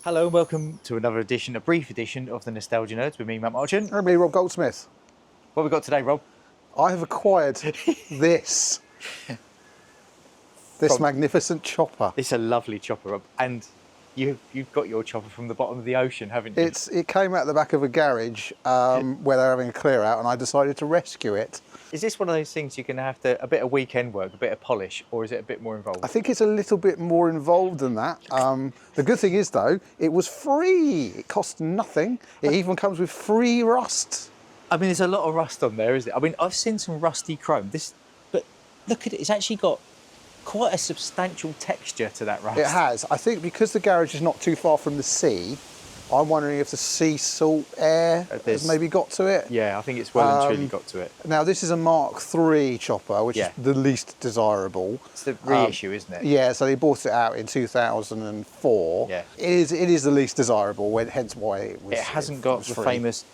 Hello and welcome to another edition, a brief edition of the Nostalgia Nerds with me, Matt Marchant. And me, Rob Goldsmith. What have we got today, Rob? I have acquired this magnificent chopper. It's a lovely chopper, Rob, and you've got your chopper from the bottom of the ocean, haven't you? It came out the back of a garage where they're having a clear out, and I decided to rescue it. Is this one of those things you're going to have to, a bit of weekend work, a bit of polish, or is it a bit more involved? I think it's a little bit more involved than that. The good thing is, though, it was free. It cost nothing. It even comes with free rust. I mean, there's a lot of rust on there, isn't it? I mean, I've seen some rusty chrome. But look at it. It's actually got quite a substantial texture to that rust. It has. I think because the garage is not too far from the sea, I'm wondering if the sea salt air has maybe got to it. Yeah, I think it's well and truly got to it. Now, this is a Mk3 chopper, which is the least desirable. It's the reissue, isn't it? Yeah, so they bought it out in 2004. Yeah. It is the least desirable, hence why it was. It hasn't got the free. famous.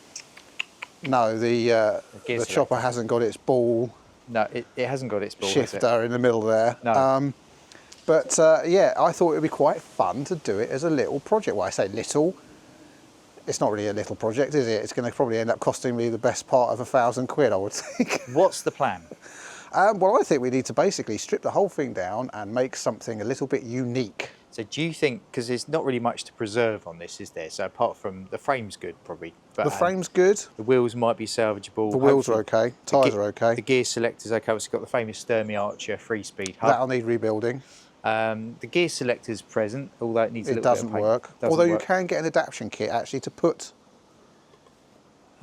No, the chopper hasn't got its ball. No, it hasn't got its ball shifter in the middle there. No. But yeah, I thought it would be quite fun to do it as a little project. Well, I say little. It's not really a little project, is it? It's going to probably end up costing me the best part of £1,000, I would think. What's the plan? Well, I think we need to basically strip the whole thing down and make something a little bit unique. So do you think, because there's not really much to preserve on this, is there? So apart from the frame's good, probably. But, the frame's good. The wheels might be salvageable. The wheels are okay. Tyres are okay. The gear selector's okay. It's got the famous Sturmey Archer 3-speed hub. That'll need rebuilding. The gear selector's present, although it needs a little bit of paint. It doesn't work. Although you can get an adaptation kit actually to put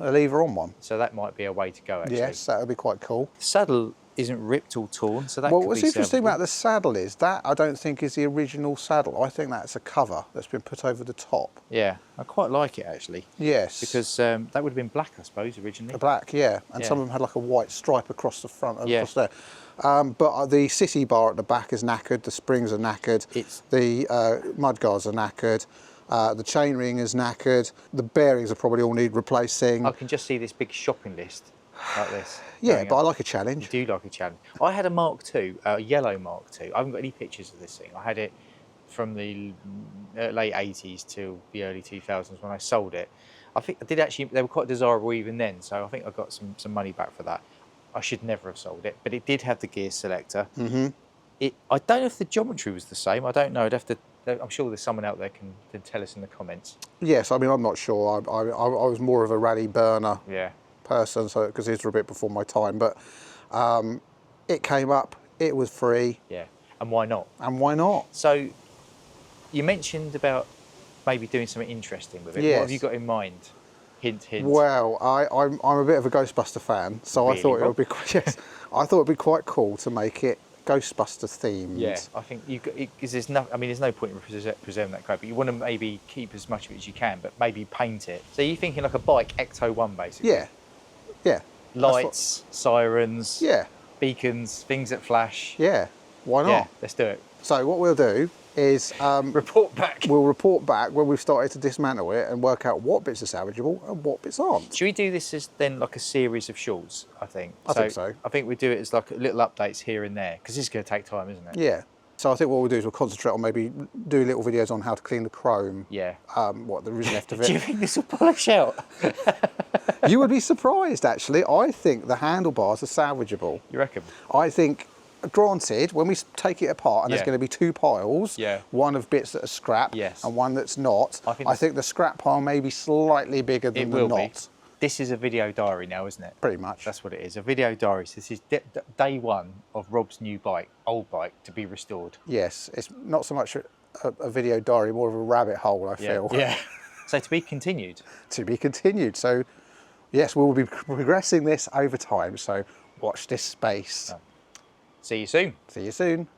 a lever on one. So that might be a way to go, actually. Yes, that would be quite cool. The saddle isn't ripped or torn, so that could be what's interesting salvageable. about the saddle is that I don't think is the original saddle. I think that's a cover that's been put over the top. Yeah, I quite like it, actually. Yes. Because that would have been black, I suppose, originally. Black, yeah. And some of them had like a white stripe across the front, across there. But the city bar at the back is knackered, the springs are knackered, the mudguards are knackered, the chainring is knackered, the bearings are probably all need replacing. I can just see this big shopping list like this. Yeah, but I like a challenge. You do like a challenge. I had a Mark II, a yellow Mark II. I haven't got any pictures of this thing. I had it from the late 80s to the early 2000s when I sold it. I think I did actually, they were quite desirable even then, so I think I got some money back for that. I should never have sold it, but it did have the gear selector. I don't know if the geometry was the same. I don't know. I'm sure there's someone out there can tell us in the comments. Yes, I mean, I'm not sure. I was more of a rally burner person, so because these were a bit before my time. But it came up. It was free. Yeah, and why not? And why not? So you mentioned about maybe doing something interesting with it. Yes. What have you got in mind? Hint, hint. Well, I'm a bit of a Ghostbuster fan, so Really, I thought it Rob? would be I thought it'd be quite cool to make it Ghostbuster themed. Yeah, I think because there's no point in preserving that code, but you want to maybe keep as much of it as you can, but maybe paint it. So you're thinking like a bike Ecto 1 basically. Yeah, yeah. Lights, sirens, beacons, things that flash. Yeah, why not? Yeah, let's do it. So what we'll do is report back. We'll report back when we've started to dismantle it and work out what bits are salvageable and what bits aren't. Should we do this as then like a series of shorts? I think so. I think we do it as like little updates here and there because this is going to take time, isn't it? Yeah. So I think what we'll do is we'll concentrate on maybe do little videos on how to clean the chrome. Yeah. What there is left of it. Do you think this will polish out? You would be surprised, actually. I think the handlebars are salvageable. You reckon? I think, granted, when we take it apart and there's going to be two piles, one of bits that are scrap and one that's not, I think the scrap pile may be slightly bigger than the not. This is a video diary now, isn't it? Pretty much. That's what it is, a video diary. So this is day one of Rob's new bike, old bike, to be restored. Yes, it's not so much a video diary, more of a rabbit hole, I feel. Yeah. So to be continued. To be continued. So yes, we will be progressing this over time. So watch this space. Oh. See you soon. See you soon.